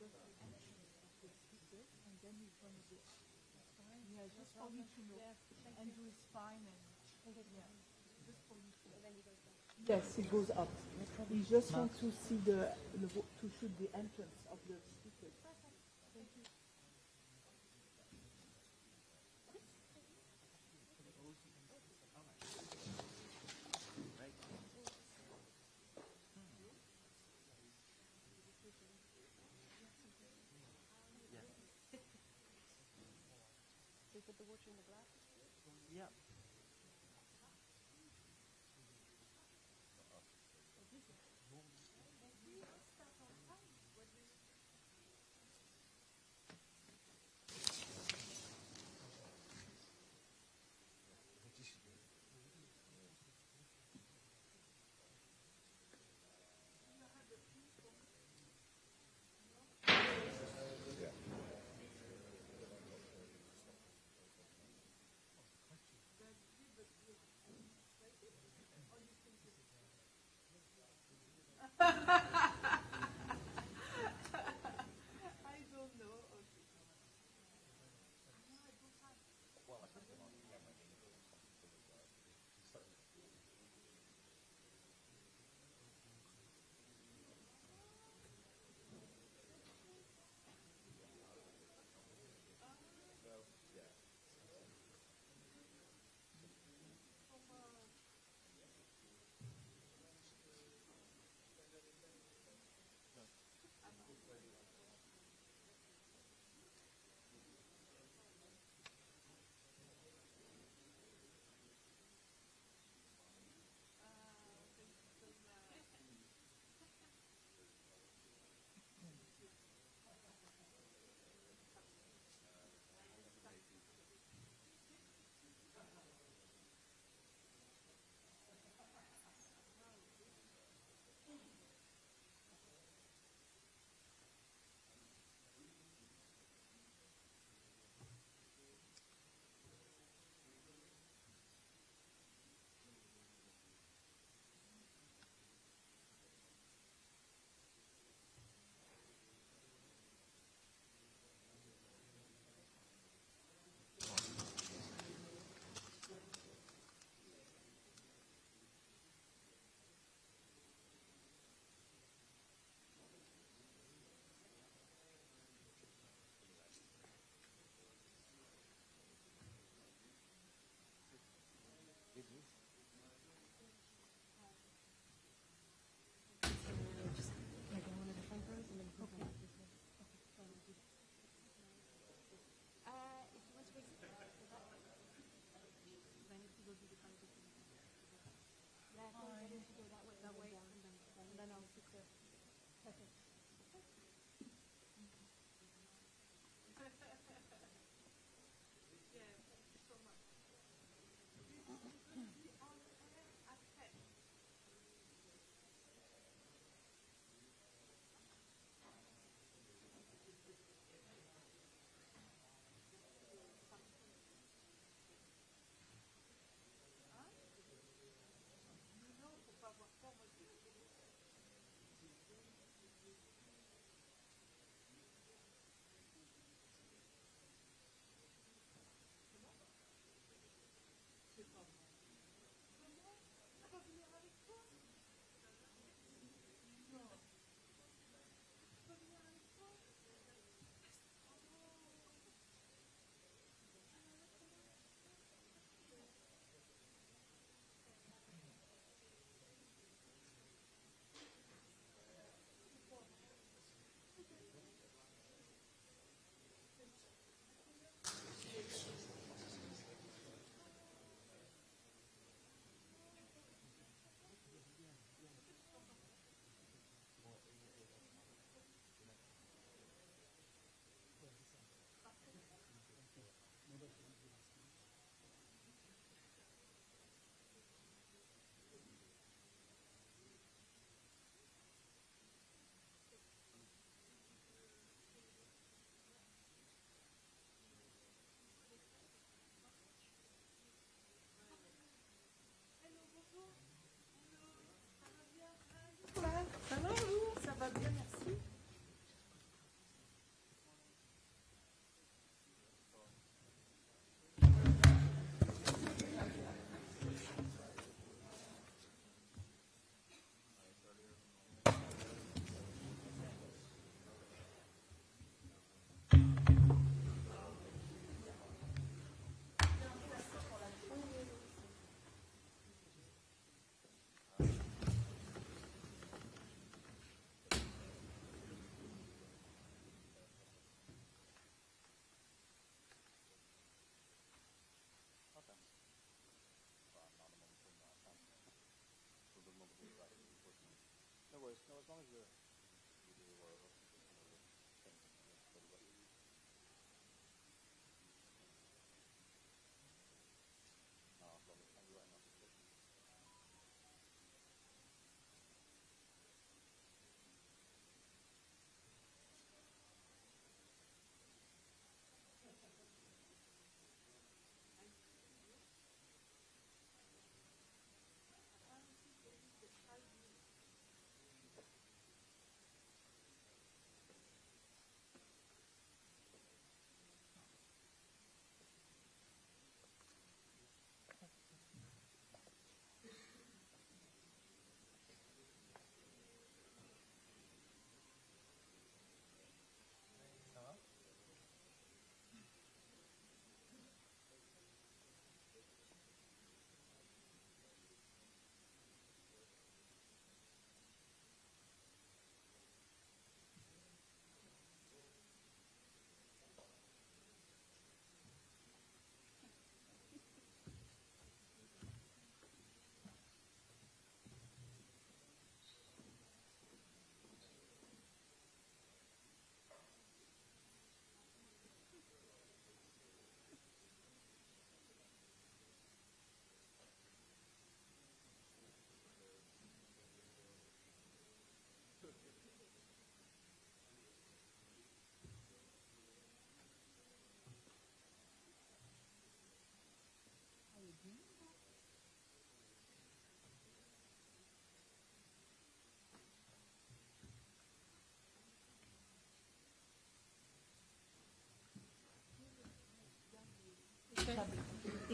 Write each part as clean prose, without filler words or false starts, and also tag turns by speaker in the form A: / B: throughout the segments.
A: just the entrance of the speakers, and then you're going to go. Yeah, just for you to know. Andrew is fine, and yeah, just for you to know. Yes, it goes up. We just want to see to shoot the entrance of the speakers. Thank you.
B: So you put the water in the glass?
C: Yeah.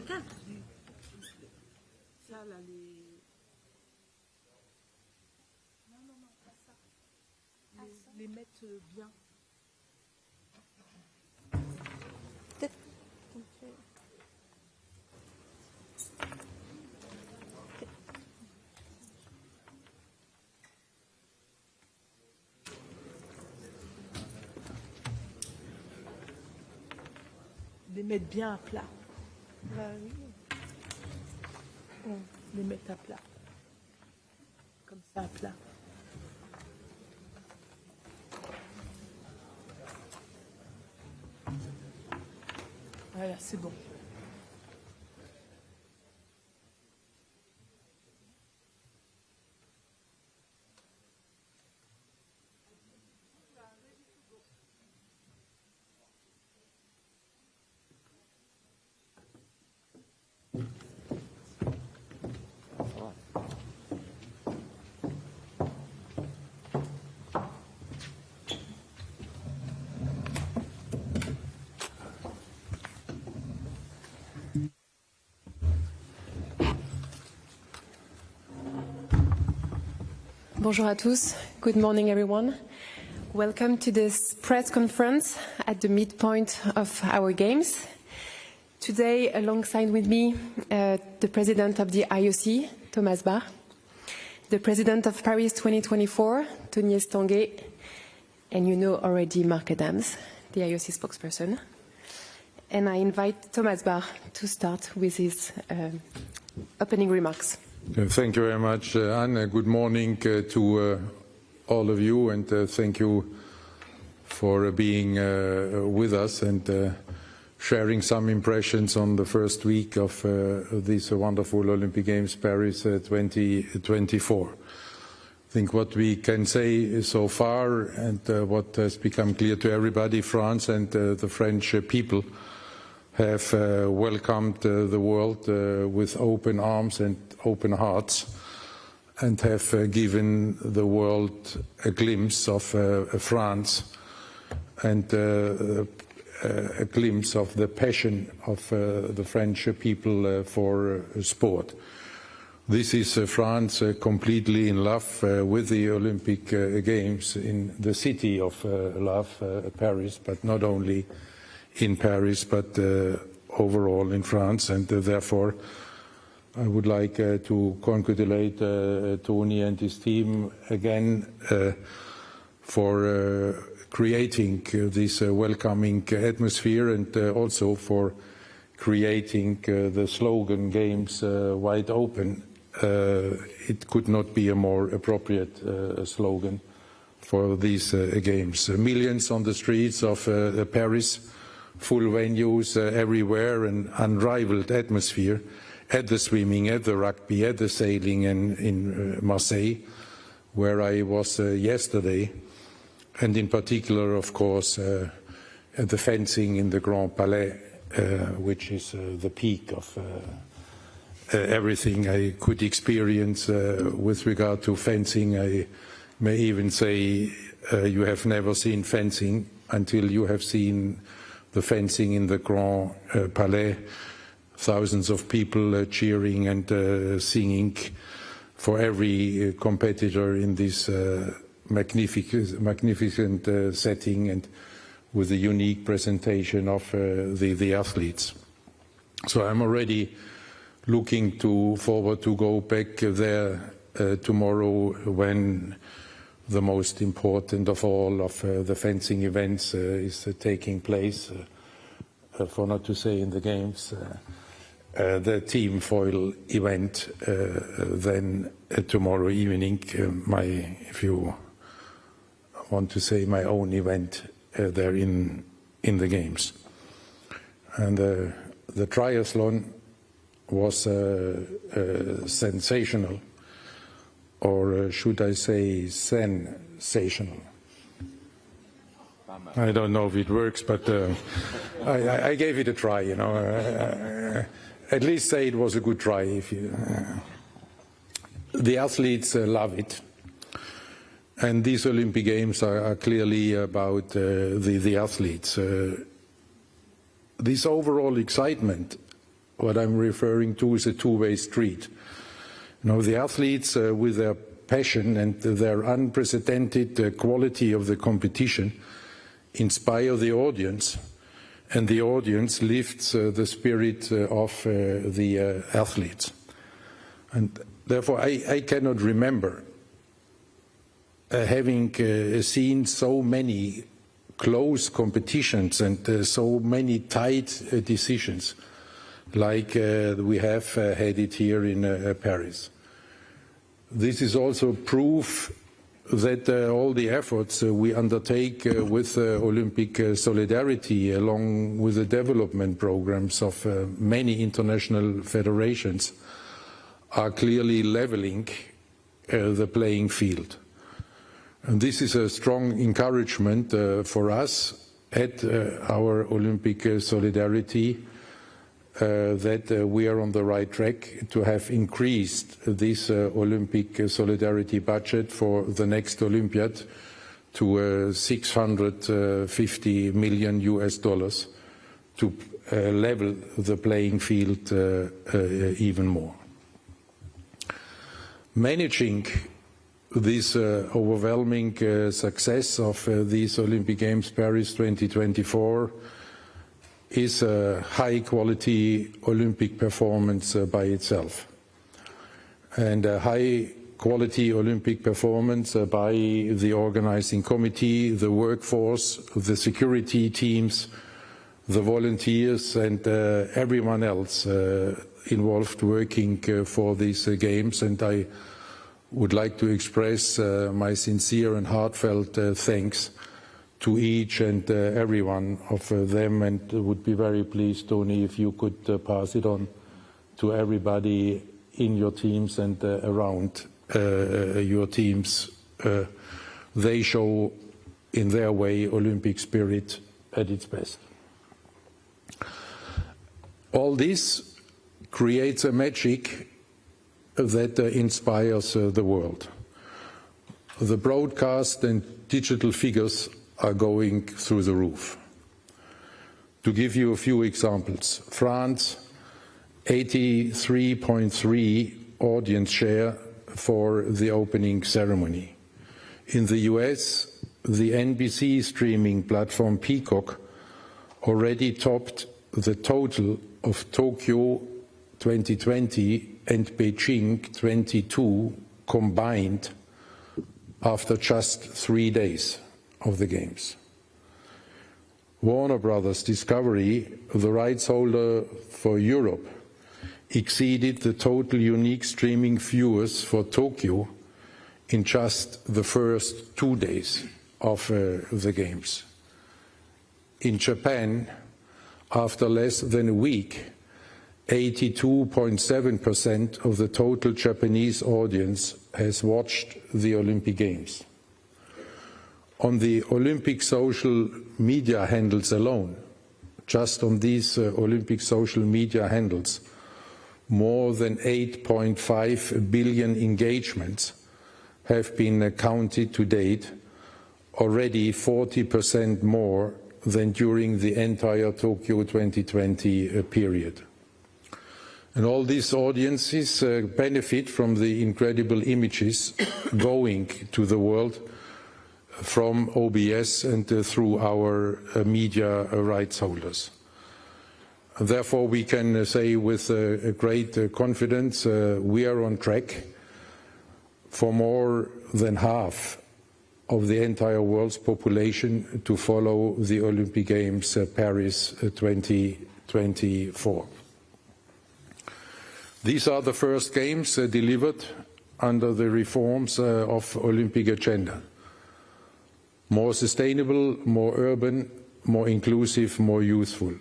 A: Ça, là, les... Non, non, non, pas ça. Les mettre bien.
B: Peut-être.
A: Les mettre bien à plat.
B: Bah oui.
A: Les mettre à plat. Comme ça, à plat. Voilà, c'est bon.
B: Bonjour à tous. Good morning, everyone. Welcome to this press conference at the midpoint of our games. Today, alongside with me, the president of the IOC, Thomas Bach, the president of Paris 2024, Tony Estanguet, and you know already Mark Adams, the IOC spokesperson. And I invite Thomas Bach to start with his opening remarks.
C: Thank you very much, Anne. Good morning to all of you, and thank you for being with us and sharing some impressions on the first week of these wonderful Olympic Games Paris 2024. I think what we can say so far and what has become clear to everybody, France and the French people have welcomed the world with open arms and open hearts, and have given the world a glimpse of France and a glimpse of the passion of the French people for sport. This is France completely in love with the Olympic Games in the city of love, Paris, but not only in Paris, but overall in France, and therefore I would like to congratulate Tony and his team again for creating this welcoming atmosphere, and also for creating the slogan "Games Wide Open." It could not be a more appropriate slogan for these games. Millions on the streets of Paris, full venues everywhere, an unrivaled atmosphere at the swimming, at the rugby, at the sailing, and in Marseille, where I was yesterday, and in particular, of course, at the fencing in the Grand Palais, which is the peak of everything I could experience with regard to fencing. I may even say you have never seen fencing until you have seen the fencing in the Grand Palais. Thousands of people cheering and singing for every competitor in this magnificent setting, and with a unique presentation of the athletes. So I'm already looking forward to go back there tomorrow, when the most important of all of the fencing events is taking place, for not to say in the games, the team foil event, then tomorrow evening, if you want to say, my own event there in the games. And the triathlon was sensational, or should I say sensational? I don't know if it works, but I gave it a try, you know. At least say it was a good try. If you, the athletes love it, and these Olympic Games are clearly about the athletes. This overall excitement what I'm referring to is a two-way street. You know, the athletes, with their passion and their unprecedented quality of the competition, inspire the audience, and the audience lifts the spirit of the athletes. And therefore, I cannot remember having seen so many close competitions and so many tight decisions like we have had it here in Paris. This is also proof that all the efforts we undertake with Olympic solidarity, along with the development programs of many international federations, are clearly leveling the playing field. And this is a strong encouragement for us at our Olympic solidarity that we are on the right track to have increased this Olympic solidarity budget for the next Olympiad to $650 million to level the playing field even more. Managing this overwhelming success of these Olympic Games Paris 2024 is a high-quality Olympic performance by itself, and a high-quality Olympic performance by the organizing committee, the workforce, the security teams, the volunteers, and everyone else involved working for these games. And I would like to express my sincere and heartfelt thanks to each and every one of them, and would be very pleased, Tony, if you could pass it on to everybody in your teams and around your teams. They show in their way Olympic spirit at its best. All this creates a magic that inspires the world. The broadcast and digital figures are going through the roof. To give you a few examples, France, 83.3 audience share for the opening ceremony. In the US, the NBC streaming platform Peacock already topped the total of Tokyo 2020 and Beijing 22 combined after just 3 days of the Games. Warner Brothers Discovery, the rights holder for Europe, exceeded the total unique streaming viewers for Tokyo in just the first 2 days of the Games. In Japan, after less than a week, 82.7% of the total Japanese audience has watched the Olympic Games. On the Olympic social media handles alone, just on these Olympic social media handles, more than 8.5 billion engagements have been counted to date, already 40% more than during the entire Tokyo 2020 period. And all these audiences benefit from the incredible images going to the world from OBS and through our media rights holders. Therefore, we can say with great confidence we are on track for more than half of the entire world's population to follow the Olympic Games Paris 2024. These are the first Games delivered under the reforms of Olympic agenda. More sustainable, more urban, more inclusive, more youthful.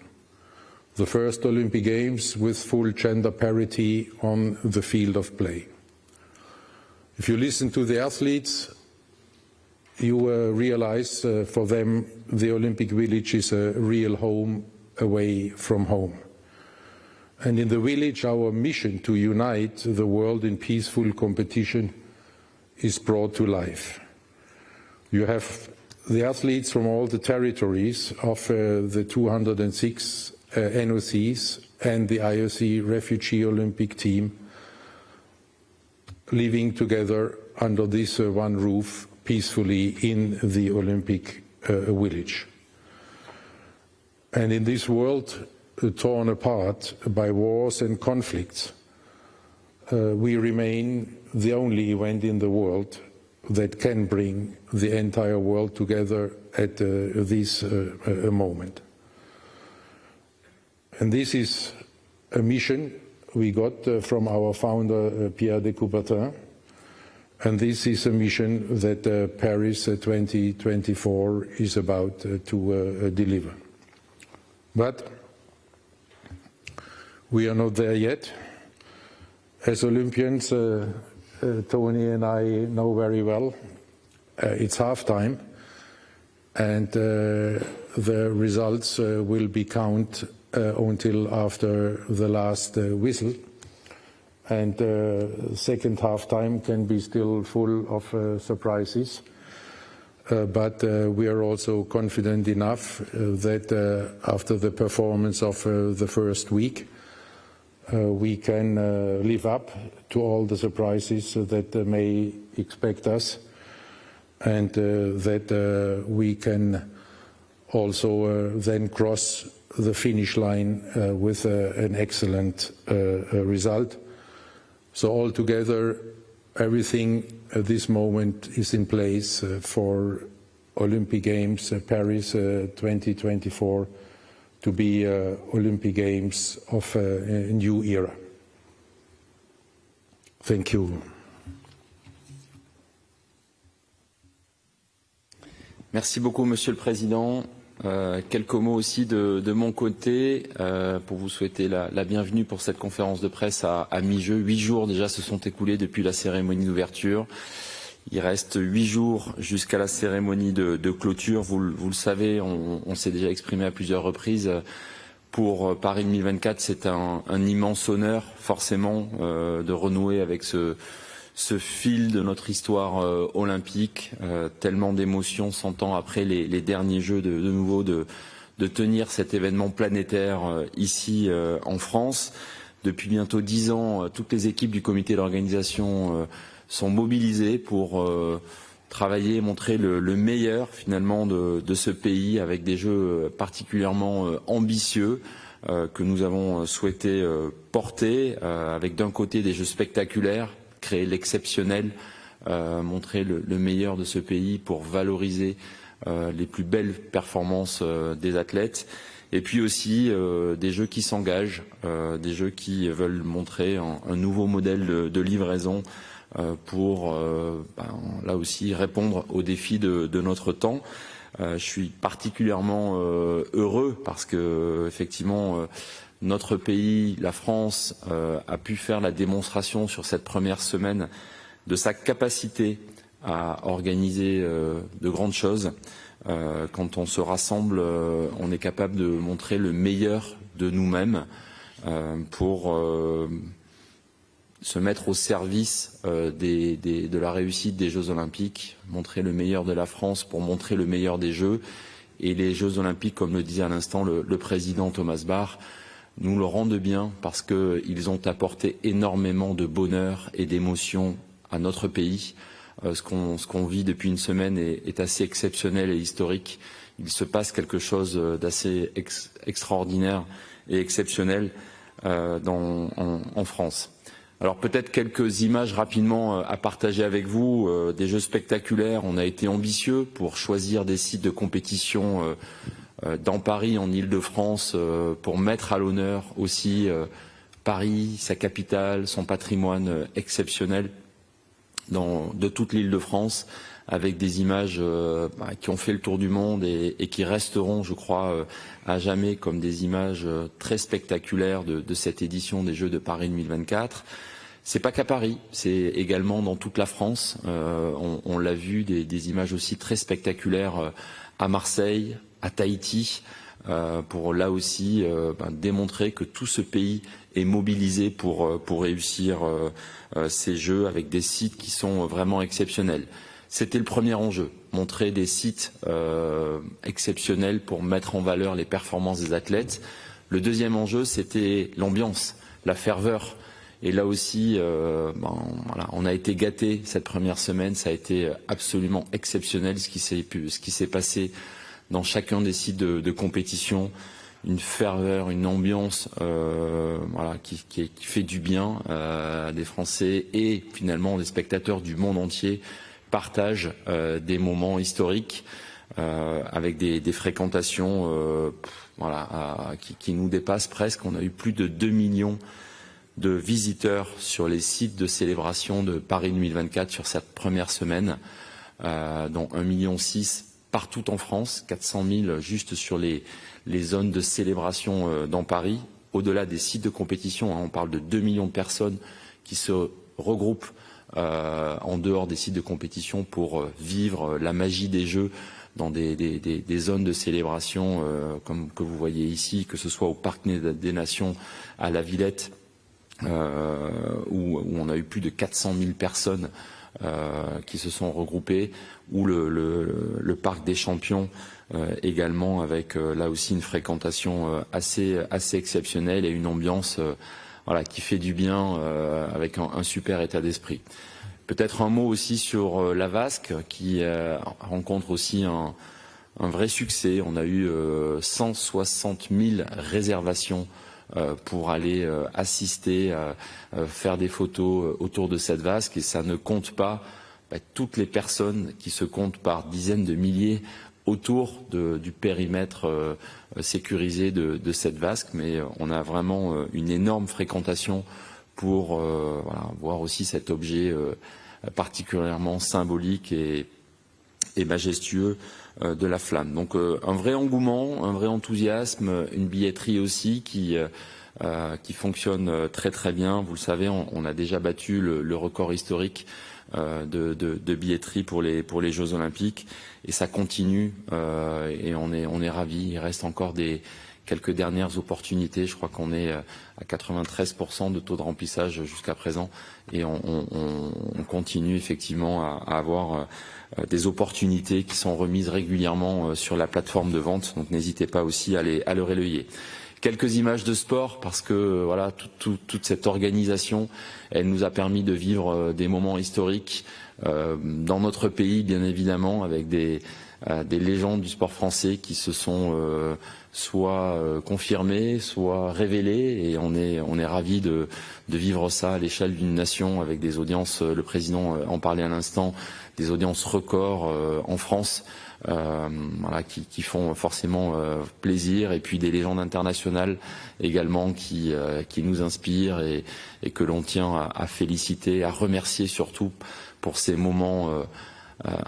C: The first Olympic Games with full gender parity on the field of play. If you listen to the athletes, you realize for them the Olympic Village is a real home away from home. And in the village, our mission to unite the world in peaceful competition is brought to life. You have the athletes from all the territories of the 206 NOCs and the IOC Refugee Olympic team living together under this one roof peacefully in the Olympic village. And in this world torn apart by wars and conflicts, we remain the only event in the world that can bring the entire world together at this moment. And this is a mission we got from our founder, Pierre de Coubertin, and this is a mission that Paris 2024 is about to deliver. But we are not there yet. As Olympians, Tony and I know very well, it's halftime, and the results will be counted until after the last whistle, and second halftime can be still full of surprises. But we are also confident enough that after the performance of the first week, we can live up to all the surprises that may expect us, and that we can also then cross the finish line with an excellent result. So altogether, everything at this moment is in place for Olympic Games Paris 2024 to be Olympic Games of a new era. Thank you.
D: Merci beaucoup, Monsieur le Président. Quelques mots aussi de mon côté pour vous souhaiter la bienvenue pour cette conférence de presse à mi-jeu. 8 jours déjà se sont écoulés depuis la cérémonie d'ouverture. Il reste 8 jours jusqu'à la cérémonie de clôture. Vous le savez, on s'est déjà exprimé à plusieurs reprises. Pour Paris 2024, c'est un immense honneur, forcément, de renouer avec ce fil de notre histoire olympique, tellement d'émotions 100 ans après les derniers Jeux de nouveau de tenir cet événement planétaire ici en France. Depuis bientôt 10 ans, toutes les équipes du comité d'organisation sont mobilisées pour travailler et montrer le meilleur finalement de ce pays avec des Jeux particulièrement ambitieux que nous avons souhaité porter avec d'un côté des Jeux spectaculaires, créer l'exceptionnel, montrer le meilleur de ce pays pour valoriser les plus belles performances des athlètes. Et puis aussi des Jeux qui s'engagent, des Jeux qui veulent montrer un nouveau modèle de livraison pour là aussi répondre aux défis de notre temps. Je suis particulièrement heureux parce que effectivement notre pays, la France, a pu faire la démonstration sur cette première semaine de sa capacité à organiser de grandes choses. Quand on se rassemble, on est capable de montrer le meilleur de nous-mêmes pour se mettre au service de la réussite des Jeux Olympiques, montrer le meilleur de la France pour montrer le meilleur des Jeux. Et les Jeux Olympiques, comme le disait à l'instant le président Thomas Bach, nous le rendent bien parce qu'ils ont apporté énormément de bonheur et d'émotion à notre pays. Ce qu'on vit depuis une semaine est assez exceptionnel et historique. Il se passe quelque chose d'assez extraordinaire et exceptionnel en France. Alors peut-être quelques images rapidement à partager avec vous. Des Jeux spectaculaires, on a été ambitieux pour choisir des sites de compétition dans Paris, en Île-de-France, pour mettre à l'honneur aussi Paris, sa capitale, son patrimoine exceptionnel de toute l'Île-de-France, avec des images qui ont fait le tour du monde et qui resteront, je crois, à jamais comme des images très spectaculaires de cette édition des Jeux de Paris 2024. C'est pas qu'à Paris, c'est également dans toute la France. On l'a vu, des images aussi très spectaculaires à Marseille, à Tahiti, pour là aussi démontrer que tout ce pays est mobilisé pour réussir ces Jeux avec des sites qui sont vraiment exceptionnels. C'était le premier enjeu, montrer des sites exceptionnels pour mettre en valeur les performances des athlètes. Le deuxième enjeu, c'était l'ambiance, la ferveur. Et là aussi, voilà, on a été gâtés cette première semaine. Ça a été absolument exceptionnel ce qui s'est passé dans chacun des sites de compétition. Une ferveur, une ambiance voilà, qui fait du bien des Français et finalement des spectateurs du monde entier partagent des moments historiques avec des fréquentations voilà, qui nous dépassent presque. On a eu plus de 2 millions de visiteurs sur les sites de célébration de Paris 2024 sur cette première semaine, dont 1,6 million partout en France, 400 000 juste sur les zones de célébration dans Paris. Au-delà des sites de compétition, hein, on parle de 2 millions de personnes qui se regroupent en dehors des sites de compétition pour vivre la magie des Jeux dans des zones de célébration comme que vous voyez ici, que ce soit au Parc des Nations, à la Villette, où on a eu plus de 400 000 personnes qui se sont regroupées, ou le Parc des Champions également, avec là aussi une fréquentation assez exceptionnelle et une ambiance voilà, qui fait du bien avec un super état d'esprit. Peut-être un mot aussi sur la Vasque qui rencontre aussi un vrai succès. On a eu 160 000 réservations pour aller assister, faire des photos autour de cette vasque, et ça ne compte pas toutes les personnes qui se comptent par dizaines de milliers autour du périmètre sécurisé de cette vasque, mais on a vraiment une énorme fréquentation pour voilà, voir aussi cet objet particulièrement symbolique et majestueux de la flamme. Donc un vrai engouement, un vrai enthousiasme, une billetterie aussi qui fonctionne très très bien. Vous le savez, on a déjà battu le record historique de billetterie pour les Jeux Olympiques, et ça continue et on est ravis. Il reste encore quelques dernières opportunités. Je crois qu'on est à 93% de taux de remplissage jusqu'à présent, et on continue effectivement à avoir des opportunités qui sont remises régulièrement sur la plateforme de vente. Donc n'hésitez pas aussi à le relayer. Quelques images de sport, parce que voilà, toute cette organisation, elle nous a permis de vivre des moments historiques dans notre pays, bien évidemment, avec des légendes du sport français qui se sont soit confirmées, soit révélées, et on est ravis de vivre ça à l'échelle d'une nation, avec des audiences, le président en parlait à l'instant, des audiences records en France. Voilà, qui font forcément plaisir, et puis des légendes internationales également qui nous inspirent et que l'on tient à féliciter, à remercier surtout pour ces moments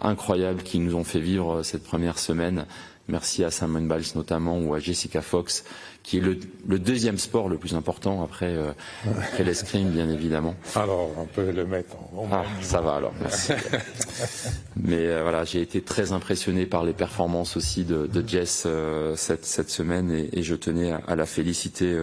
D: incroyables qui nous ont fait vivre cette première semaine. Merci à Simon Biles notamment, ou à Jessica Fox, qui est le deuxième sport le plus important après l'escrime, bien évidemment.
C: Alors, on peut le mettre en
D: Ah, ça va alors, merci. Mais voilà, j'ai été très impressionné par les performances aussi de Jess cette semaine, et je tenais à la féliciter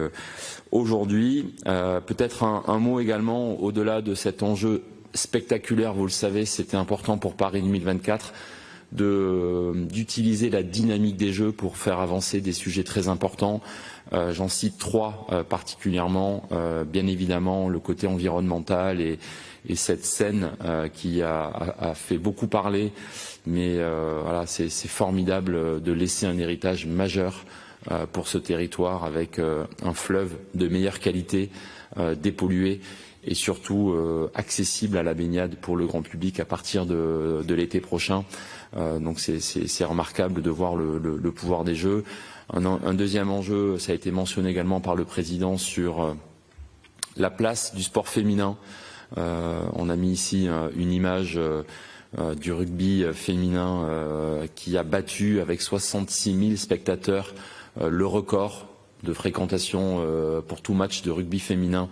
D: aujourd'hui. Peut-être un mot également, au-delà de cet enjeu spectaculaire, vous le savez, c'était important pour Paris 2024, d'utiliser la dynamique des Jeux pour faire avancer des sujets très importants. J'en cite 3 particulièrement. Bien évidemment, le côté environnemental et cette scène qui a fait beaucoup parler. Mais voilà, c'est formidable de laisser un héritage majeur pour ce territoire, avec un fleuve de meilleure qualité, dépollué, et surtout accessible à la baignade pour le grand public à partir de l'été prochain. Donc c'est remarquable de voir le pouvoir des Jeux. Un deuxième enjeu, ça a été mentionné également par le président, sur la place du sport féminin. On a mis ici une image du rugby féminin qui a battu avec 66 000 spectateurs le record de fréquentation pour tout match de rugby féminin,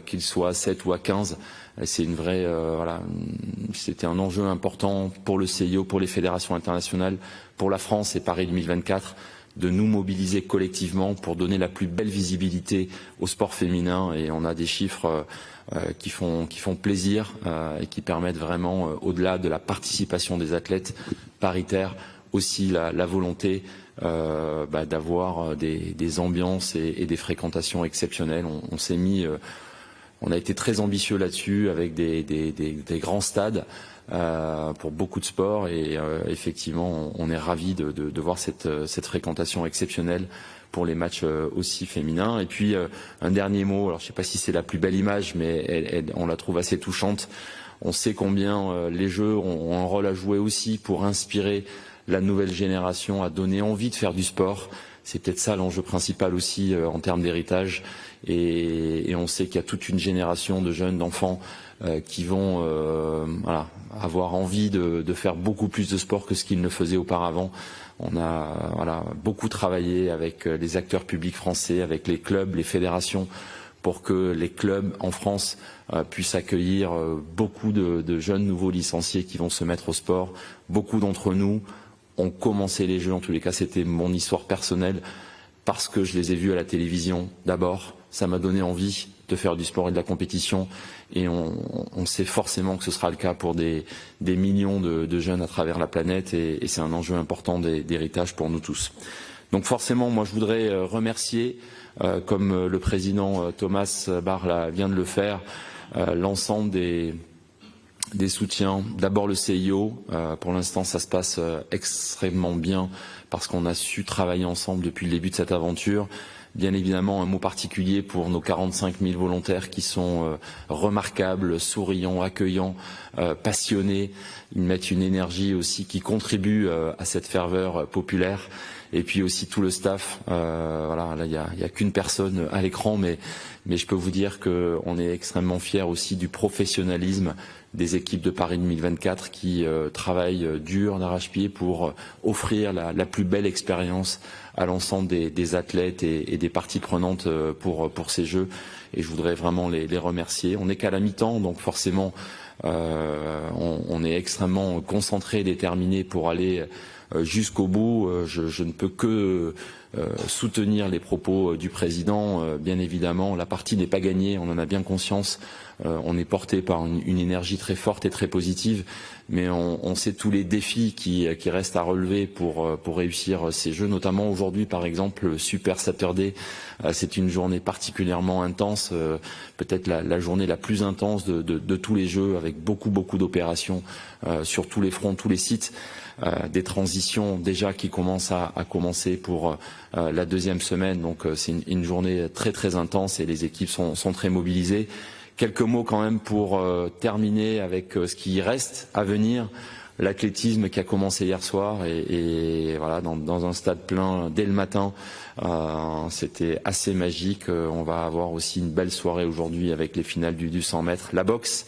D: qu'il soit à 7 ou à 15. C'est une vraie, voilà, c'était un enjeu important pour le CIO, pour les fédérations internationales, pour la France et Paris 2024, de nous mobiliser collectivement pour donner la plus belle visibilité au sport féminin. Et on a des chiffres qui font plaisir et qui permettent vraiment, au-delà de la participation des athlètes paritaires, aussi la volonté d'avoir des ambiances et des fréquentations exceptionnelles. On s'est mis, on a été très ambitieux là-dessus avec des grands stades pour beaucoup de sports et effectivement on est ravis de voir cette fréquentation exceptionnelle pour les matchs aussi féminins. Et puis un dernier mot, alors je ne sais pas si c'est la plus belle image, mais on la trouve assez touchante. On sait combien les Jeux ont un rôle à jouer aussi pour inspirer la nouvelle génération, à donner envie de faire du sport. C'est peut-être ça l'enjeu principal aussi en termes d'héritage. Et on sait qu'il y a toute une génération de jeunes, d'enfants qui vont avoir envie de faire beaucoup plus de sport que ce qu'ils ne faisaient auparavant. On a beaucoup travaillé avec les acteurs publics français, avec les clubs, les fédérations, pour que les clubs en France puissent accueillir beaucoup de jeunes nouveaux licenciés qui vont se mettre au sport. Beaucoup d'entre nous ont commencé les Jeux, en tous les cas c'était mon histoire personnelle, parce que je les ai vus à la télévision d'abord. Ça m'a donné envie de faire du sport et de la compétition et on sait forcément que ce sera le cas pour des millions de jeunes à travers la planète et c'est un enjeu important d'héritage pour nous tous. Donc forcément, moi je voudrais remercier, comme le président Thomas Barr vient de le faire, l'ensemble des soutiens. D'abord le CIO, pour l'instant ça se passe extrêmement bien parce qu'on a su travailler ensemble depuis le début de cette aventure. Bien évidemment, un mot particulier pour nos 45 000 volontaires qui sont remarquables, souriants, accueillants, passionnés. Ils mettent une énergie aussi qui contribue à cette ferveur populaire. Et puis aussi tout le staff. Voilà, là il y a qu'une personne à l'écran, mais je peux vous dire qu'on est extrêmement fiers aussi du professionnalisme des équipes de Paris 2024 qui travaillent dur d'arrache-pied pour offrir la plus belle expérience à l'ensemble des athlètes et des parties prenantes pour ces Jeux. Et je voudrais vraiment les remercier. On n'est qu'à la mi-temps, donc forcément on est extrêmement concentré et déterminé pour aller jusqu'au bout. Je ne peux que soutenir les propos du président. Bien évidemment, la partie n'est pas gagnée, on en a bien conscience. On est porté par une énergie très forte et très positive, mais on sait tous les défis qui restent à relever pour réussir ces Jeux, notamment aujourd'hui par exemple le Super Saturday. C'est une journée particulièrement intense, peut-être la journée la plus intense de tous les Jeux, avec beaucoup d'opérations sur tous les fronts, tous les sites. Des transitions déjà qui commencent à commencer pour la deuxième semaine, donc c'est une journée très intense et les équipes sont très mobilisées. Quelques mots quand même pour terminer avec ce qui reste à venir. L'athlétisme qui a commencé hier soir et voilà dans un stade plein dès le matin, c'était assez magique. On va avoir aussi une belle soirée aujourd'hui avec les finales du 100 mètres. La boxe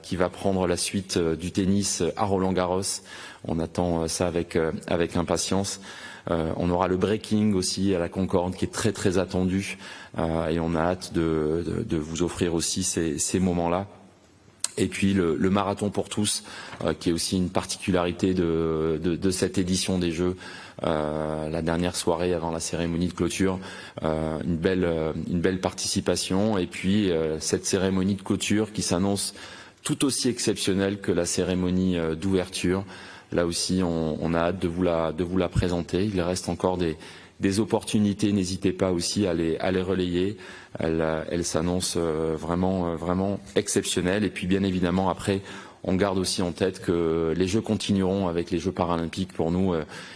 D: qui va prendre la suite du tennis à Roland-Garros. On attend ça avec impatience. On aura le breaking aussi à la Concorde qui est très attendu et on a hâte de vous offrir aussi ces moments-là. Et puis le marathon pour tous qui est aussi une particularité de cette édition des Jeux. La dernière soirée avant la cérémonie de clôture, une belle participation et puis cette cérémonie de clôture qui s'annonce tout aussi exceptionnelle que la cérémonie d'ouverture. Là aussi, on a hâte de vous la présenter. Il reste encore des opportunités. N'hésitez pas aussi à les relayer. Elle s'annonce vraiment exceptionnelle. Et puis, bien évidemment, après, on garde aussi en tête que les Jeux continueront avec les Jeux paralympiques pour nous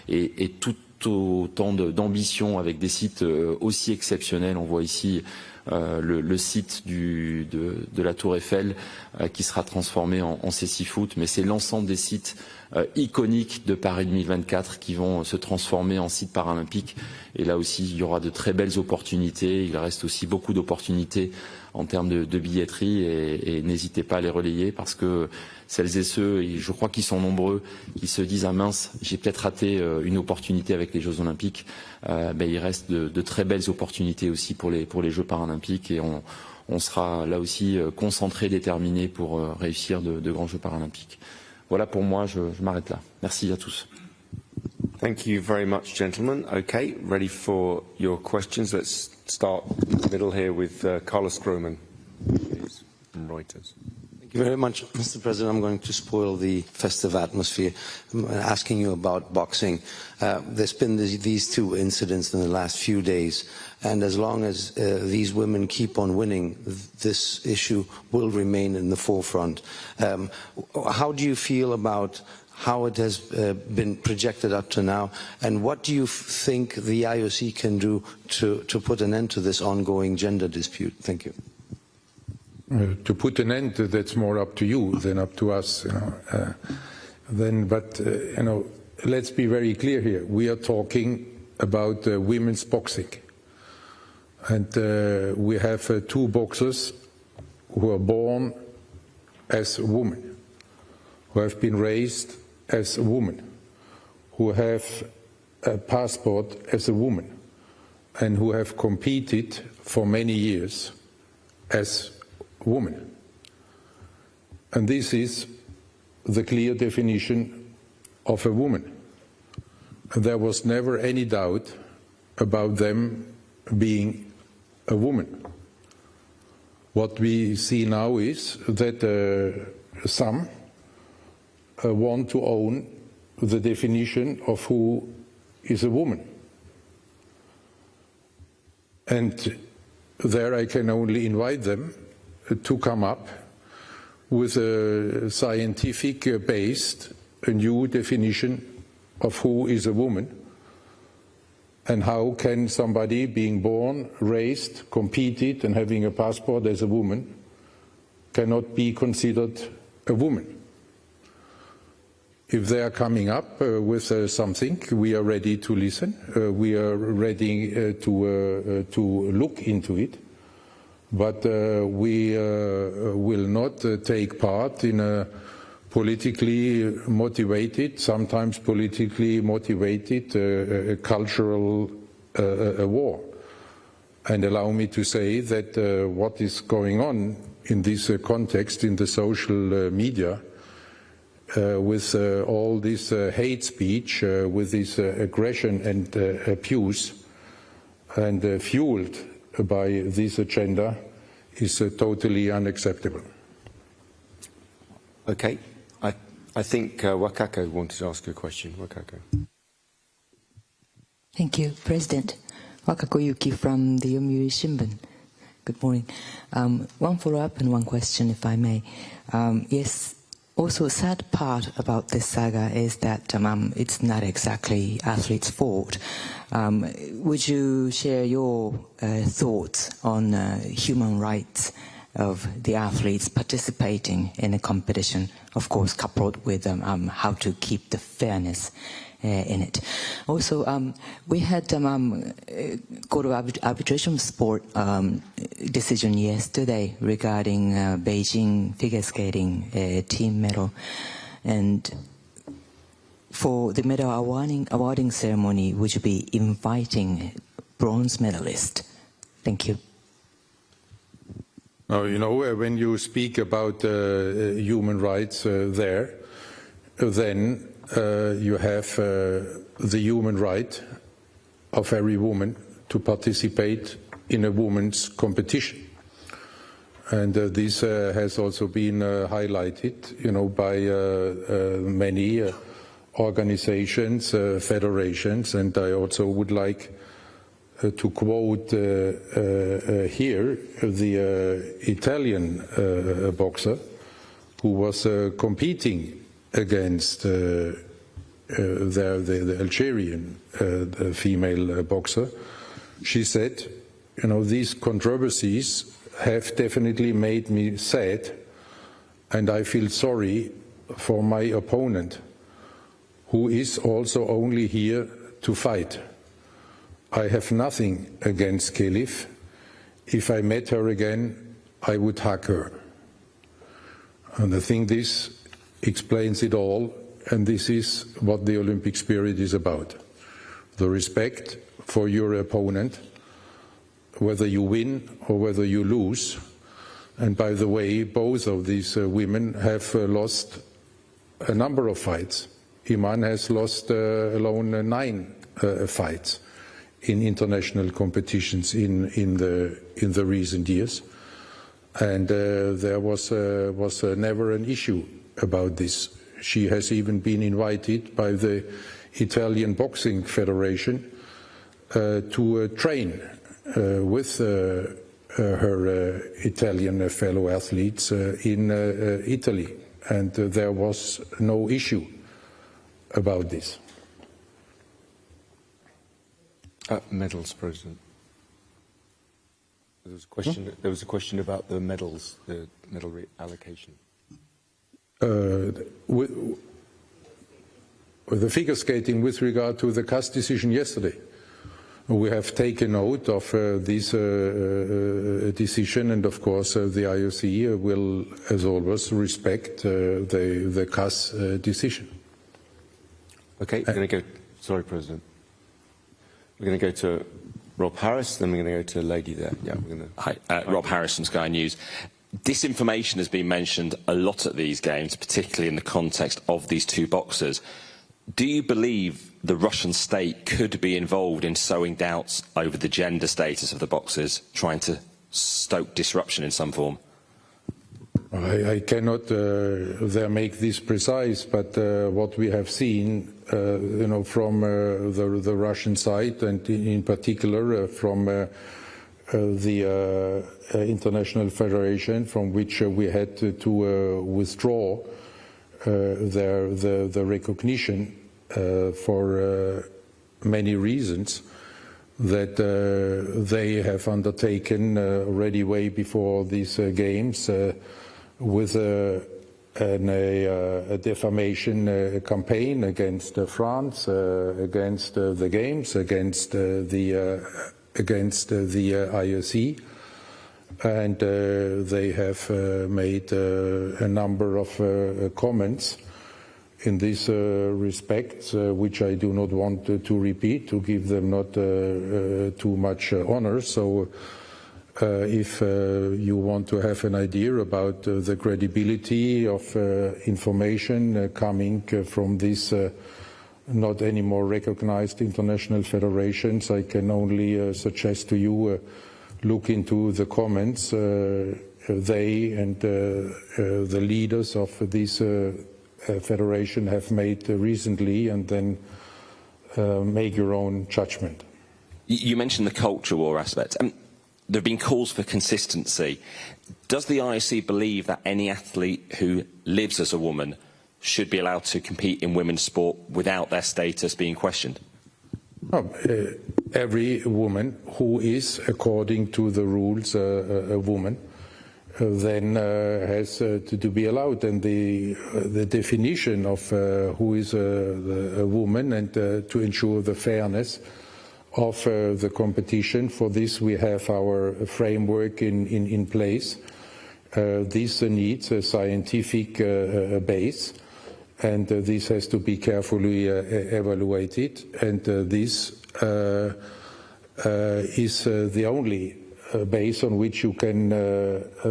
D: et tout autant d'ambition avec des sites aussi exceptionnels. On voit ici le site de la Tour Eiffel qui sera transformé en cécifoot, mais c'est l'ensemble des sites iconiques de Paris 2024 qui vont se transformer en site paralympique. Et là aussi, il y aura de très belles opportunités. Il reste aussi beaucoup d'opportunités en termes de billetterie et n'hésitez pas à les relayer parce que celles et ceux, et je crois qu'ils sont nombreux, qui se disent « Ah mince, j'ai peut-être raté une opportunité avec les Jeux Olympiques », il reste de très belles opportunités aussi pour les Jeux paralympiques et on sera là aussi concentrés, déterminés pour réussir de grands Jeux paralympiques. Voilà pour moi, je m'arrête là. Merci à tous.
E: Thank you very much, gentlemen. Okay, ready for your questions. Let's start in the middle here with Carlos Grohmann, please, from Reuters.
F: Thank you very much, Mr. President. I'm going to spoil the festive atmosphere. I'm asking you about boxing. There's been these two incidents in the last few days, and as long as these women keep on winning, this issue will remain in the forefront. How do you feel about how it has been projected up to now, and what do you think the IOC can do to put an end to this ongoing gender dispute? Thank you.
C: To put an end, that's more up to you than up to us. Let's be very clear here. We are talking about women's boxing, and we have two boxers who are born as women, who have been raised as a woman, who have a passport as a woman, and who have competed for many years as woman. And this is the clear definition of a woman. And there was never any doubt about them being a woman. What we see now is that some want to own the definition of who is a woman. And there I can only invite them to come up with a scientific-based new definition of who is a woman, and how can somebody being born, raised, competed and having a passport as a woman cannot be considered a woman. If they are coming up with something, we are ready to listen, we are ready to look into it. But we will not take part in a politically motivated, sometimes politically motivated cultural war. And allow me to say that what is going on in this context in the social media with all this hate speech, with this aggression and abuse, and fueled by this agenda is totally unacceptable.
E: Okay. I think Wakako wanted to ask you a question. Wakako.
G: Thank you, President. Wakako Yuki from the Yomiuri Shimbun. Good morning. One follow-up and one question, if I may. Yes, also a sad part about this saga is that it's not exactly athletes' fault. Would you share your thoughts on human rights of the athletes participating in a competition, of course coupled with how to keep the fairness in it? Also, we had Court of Arbitration Sport decision yesterday regarding Beijing figure skating team medal, and for the medal awarding ceremony, would you be inviting bronze medalist? Thank you.
C: Now, you know, when you speak about human rights then you have the human right of every woman to participate in a women's competition. And this has also been highlighted, you know, by many organizations, federations, and I also would like to quote here the Italian boxer who was competing against the Algerian female boxer. She said, you know, these controversies have definitely made me sad, and I feel sorry for my opponent, who is also only here to fight. I have nothing against Khelif. If I met her again, I would hug her. And I think this explains it all, and this is what the Olympic spirit is about. The respect for your opponent, whether you win or whether you lose. And by the way, both of these women have lost a number of fights. Iman has lost alone 9 fights in international competitions in the recent years. And there was never an issue about this. She has even been invited by the Italian Boxing Federation to train with her Italian fellow athletes in Italy, and there was no issue about this.
E: Medals, President. There was a question about the medals, the medal allocation.
C: With the figure skating, with regard to the CAS decision yesterday, we have taken note of this decision, and of course the IOC will, as always, respect the CAS decision.
E: Okay, we're going to go. Sorry, President. We're going to go to Rob Harris, then we're going to go to a lady there. Yeah, we're going to.
H: Hi, Rob Harris from Sky News. Disinformation has been mentioned a lot at these games, particularly in the context of these two boxers. Do you believe the Russian state could be involved in sowing doubts over the gender status of the boxers, trying to stoke disruption in some form?
C: I cannot make this precise, but what we have seen, from the Russian side, and in particular from the International Federation, from which we had to withdraw the recognition for many reasons that they have undertaken already way before these games with a defamation campaign against France, against the games, against the IOC, and they have made a number of comments in this respect, which I do not want to repeat, to give them not too much honor. So if you want to have an idea about the credibility of information coming from these not anymore recognized international federations, I can only suggest to you look into the comments they and the leaders of this federation have made recently, and then make your own judgment.
H: You mentioned the culture war aspect. There have been calls for consistency. Does the IOC believe that any athlete who lives as a woman should be allowed to compete in women's sport without their status being questioned?
C: Every woman who is, according to the rules, a woman, then has to be allowed. And the definition of who is a woman, and to ensure the fairness of the competition, for this we have our framework in place. This needs a scientific base, and this has to be carefully evaluated, and this is the only base on which you can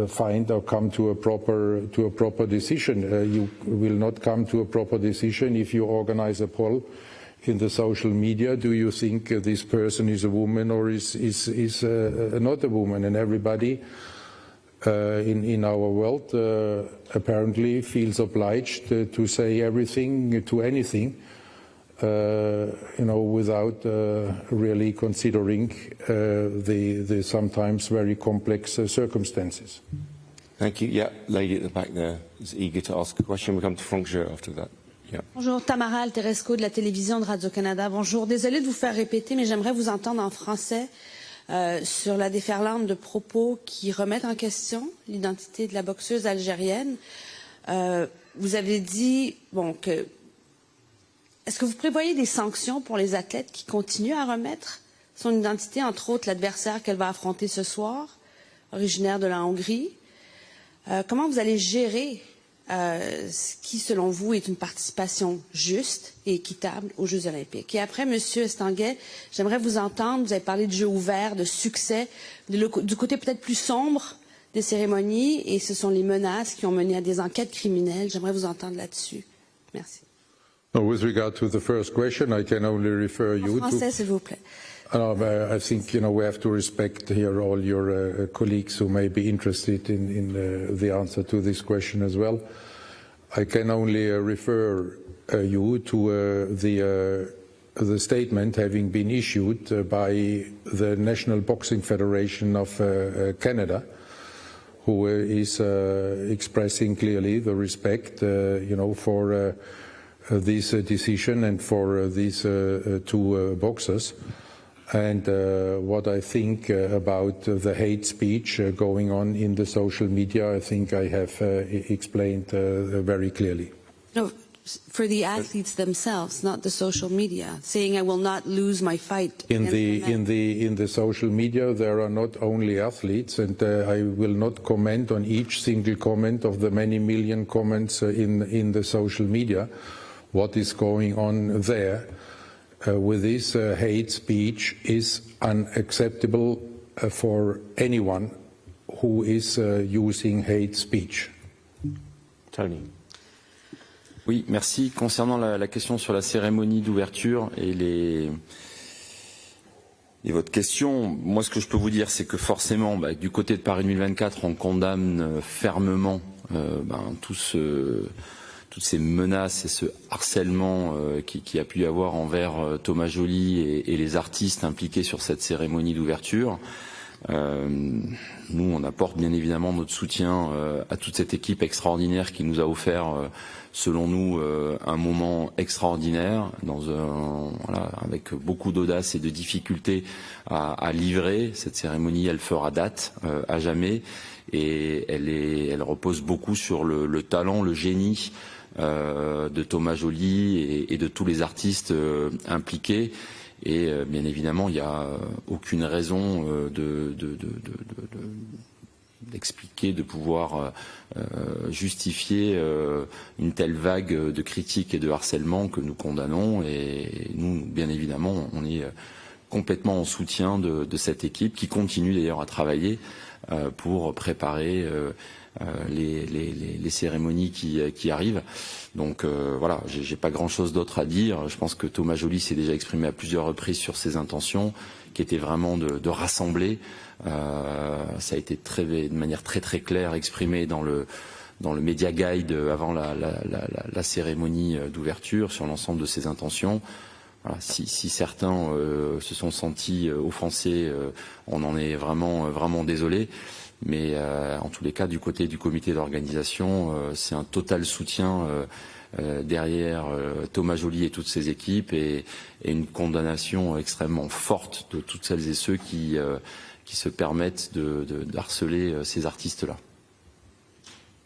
C: find or come to a proper decision. You will not come to a proper decision if you organize a poll in the social media. Do you think this person is a woman or is not a woman? And everybody in our world apparently feels obliged to say everything to anything, without really considering the sometimes very complex circumstances.
E: Thank you. Yeah, lady at the back there is eager to ask a question. We'll come to Franck Jeux after that. Yeah.
I: Bonjour, Tamara Alteresco de la télévision de Radio-Canada. Bonjour, désolée de vous faire répéter, mais j'aimerais vous entendre en français sur la déferlante de propos qui remettent en question l'identité de la boxeuse algérienne. Vous avez dit que... Est-ce que vous prévoyez des sanctions pour les athlètes qui continuent à remettre son identité, entre autres l'adversaire qu'elle va affronter ce soir, originaire de la Hongrie? Comment vous allez gérer ce qui, selon vous, est une participation juste et équitable aux Jeux Olympiques? Et après, Monsieur Estanguet, j'aimerais vous entendre. Vous avez parlé de jeux ouverts, de succès, du côté peut-être plus sombre des cérémonies, et ce sont les menaces qui ont mené à des enquêtes criminelles. J'aimerais vous entendre là-dessus. Merci.
C: With regard to the first question, I can only refer you
I: En français,
C: to...
I: s'il vous plaît.
C: I think, we have to respect here all your colleagues who may be interested in the answer to this question as well. I can only refer you to the statement having been issued by the National Boxing Federation of Canada, who is expressing clearly the respect, for this decision and for these two boxers. And what I think about the hate speech going on in the social media, I think I have explained very clearly.
I: No, for the athletes themselves, not the social media, saying I will not lose my fight.
C: In the social media, there are not only athletes, and I will not comment on each single comment of the many million comments in the social media. What is going on there with this hate speech is unacceptable for anyone who is using hate speech.
E: Tony.
D: Oui, merci. Concernant la question sur la cérémonie d'ouverture et votre question, moi ce que je peux vous dire, c'est que forcément, du côté de Paris 2024, on condamne fermement toutes ces menaces et ce harcèlement qui a pu y avoir envers Thomas Joly et les artistes impliqués sur cette cérémonie d'ouverture. Nous, on apporte bien évidemment notre soutien à toute cette équipe extraordinaire qui nous a offert, selon nous, un moment extraordinaire, avec beaucoup d'audace et de difficulté à livrer. Cette cérémonie, elle fera date à jamais, et elle repose beaucoup sur le talent, le génie de Thomas Joly et de tous les artistes impliqués. Et bien évidemment, il n'y a aucune raison d'expliquer, de pouvoir justifier une telle vague de critiques et de harcèlement que nous condamnons. Et nous, bien évidemment, on est complètement en soutien de cette équipe qui continue d'ailleurs à travailler pour préparer les cérémonies qui arrivent. Donc voilà, j'ai pas grand-chose d'autre à dire. Je pense que Thomas Joly s'est déjà exprimé à plusieurs reprises sur ses intentions, qui étaient vraiment de rassembler. Ça a été de manière très très claire exprimé dans le Media Guide avant la cérémonie d'ouverture sur l'ensemble de ses intentions. Voilà, si certains se sont sentis offensés, on en est vraiment désolé. Mais en tous les cas, du côté du comité d'organisation, c'est un total soutien derrière Thomas Joly et toutes ses équipes, et une condamnation extrêmement forte de toutes celles et ceux qui se permettent d'harceler ces artistes-là.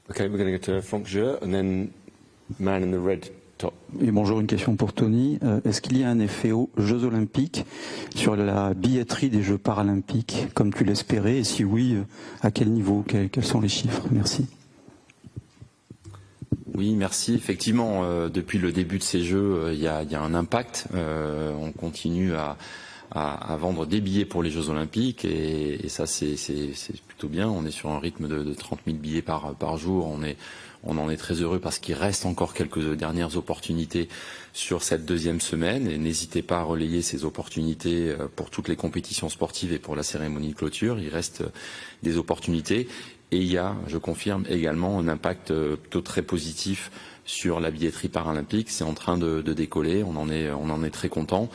E: Okay, we're going to go to Franck Jeux, and then man in the red top.
J: Et bonjour, une question pour Tony. Est-ce qu'il y a un effet aux Jeux Olympiques sur la billetterie des Jeux Paralympiques, comme tu l'espérais, et si oui, à quel niveau, quels sont les chiffres? Merci.
D: Oui, merci. Effectivement, depuis le début de ces Jeux, il y a un impact. On continue à vendre des billets pour les Jeux Olympiques, et ça c'est plutôt bien. On est sur un rythme de 30 000 billets par jour. On en est très heureux parce qu'il reste encore quelques dernières opportunités sur cette deuxième semaine, et n'hésitez pas à relayer ces opportunités pour toutes les compétitions sportives et pour la cérémonie de clôture. Il reste des opportunités, et il y a, je confirme, également un impact plutôt très positif sur la billetterie paralympique. C'est en train de décoller, on en est très content.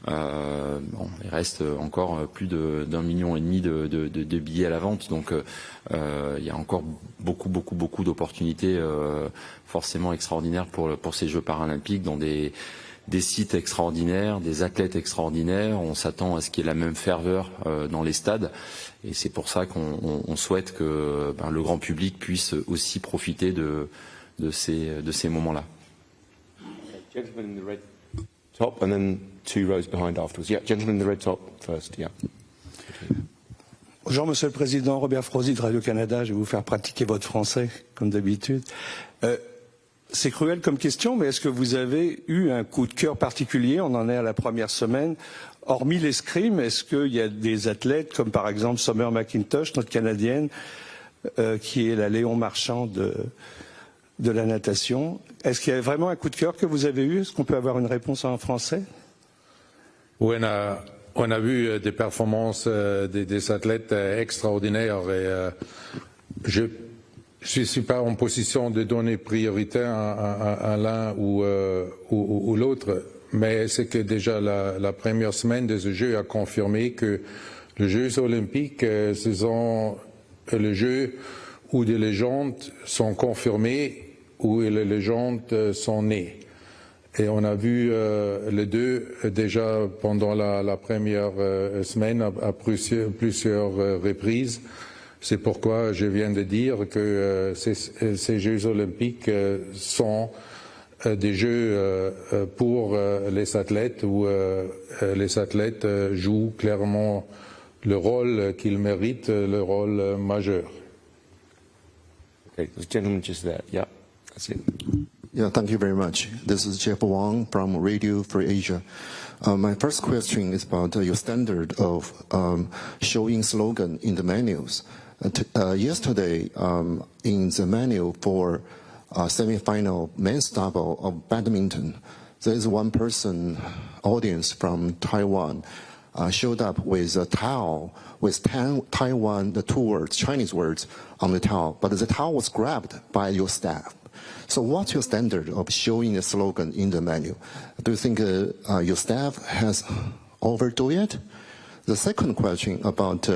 D: Il reste encore plus d'1,5 million de billets à la vente, donc il y a encore beaucoup d'opportunités forcément extraordinaires pour ces Jeux paralympiques, dans des sites extraordinaires, des athlètes extraordinaires. On s'attend à ce qu'il y ait la même ferveur dans les stades, et c'est pour ça qu'on souhaite que le grand public puisse aussi profiter de ces moments-là.
E: Gentleman in the red top, and then 2 rows behind afterwards. Yeah, gentleman in the red top first, yeah.
K: Bonjour Monsieur le Président, Robert Frozy de Radio-Canada, je vais vous faire pratiquer votre français, comme d'habitude. C'est cruel comme question, mais est-ce que vous avez eu un coup de cœur particulier? On en est à la première semaine. Hormis l'escrime, est-ce qu'il y a des athlètes, comme par exemple Summer McIntosh, notre Canadienne, qui est la Léon Marchand de la natation. Est-ce qu'il y a vraiment un coup de cœur que vous avez eu? Est-ce qu'on peut avoir une réponse en français?
C: Oui, on a vu des performances des athlètes extraordinaires et je ne suis pas en position de donner priorité à l'un ou l'autre, mais c'est que déjà la première semaine de ce jeu a confirmé que les Jeux olympiques, ce sont les Jeux où des légendes sont confirmées, où les légendes sont nées. Et on a vu les deux déjà pendant la première semaine à plusieurs reprises. C'est pourquoi je viens de dire que ces Jeux olympiques sont des Jeux pour les athlètes où les athlètes jouent clairement le rôle qu'ils méritent, le rôle majeur.
E: Okay, the gentleman just there. Yeah, that's it.
L: Yeah, thank you very much. This is Jeff Wang from Radio Free Asia. My first question is about your standard of showing slogan in the menus. Yesterday, in the menu for semi-final men's double of badminton, there is one person, audience from Taiwan, showed up with a towel with Taiwan, the two words, Chinese words on the towel, but the towel was grabbed by your staff. So what's your standard of showing a slogan in the menu? Do you think your staff has overdo it? The second question about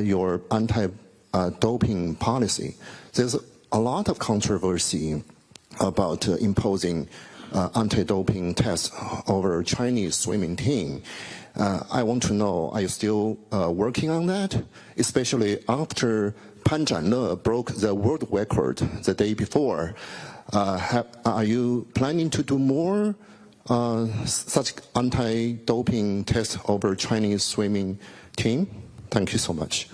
L: your anti-doping policy. There's a lot of controversy about imposing anti-doping tests over Chinese swimming team. I want to know, are you still working on that? Especially after Pan Zhanle broke the world record the day before. Are you planning to do more such anti-doping tests over Chinese swimming team? Thank you so much.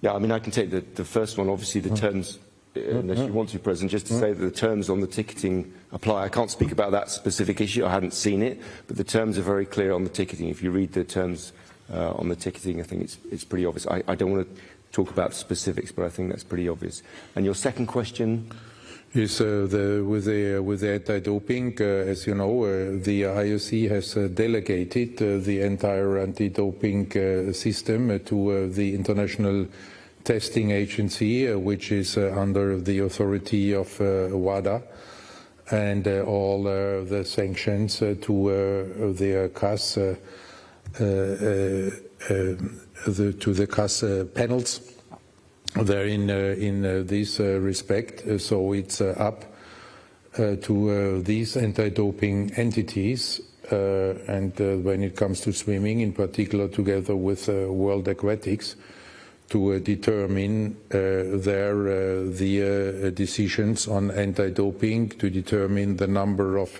E: Yeah, I mean, I can take the first one. Obviously, the terms, unless you want to, President, just to say that the terms on the ticketing apply. I can't speak about that specific issue. I hadn't seen it, but the terms are very clear on the ticketing. If you read the terms on the ticketing, I think it's pretty obvious. I don't want to talk about specifics, but I think that's pretty obvious. And your second question?
C: Is with the anti-doping, as you know, the IOC has delegated the entire anti-doping system to the International Testing Agency, which is under the authority of WADA, and all the sanctions to the CAS, to the CAS panels. They're in this respect, so it's up to these anti-doping entities, and when it comes to swimming, in particular, together with World Aquatics, to determine the decisions on anti-doping, to determine the number of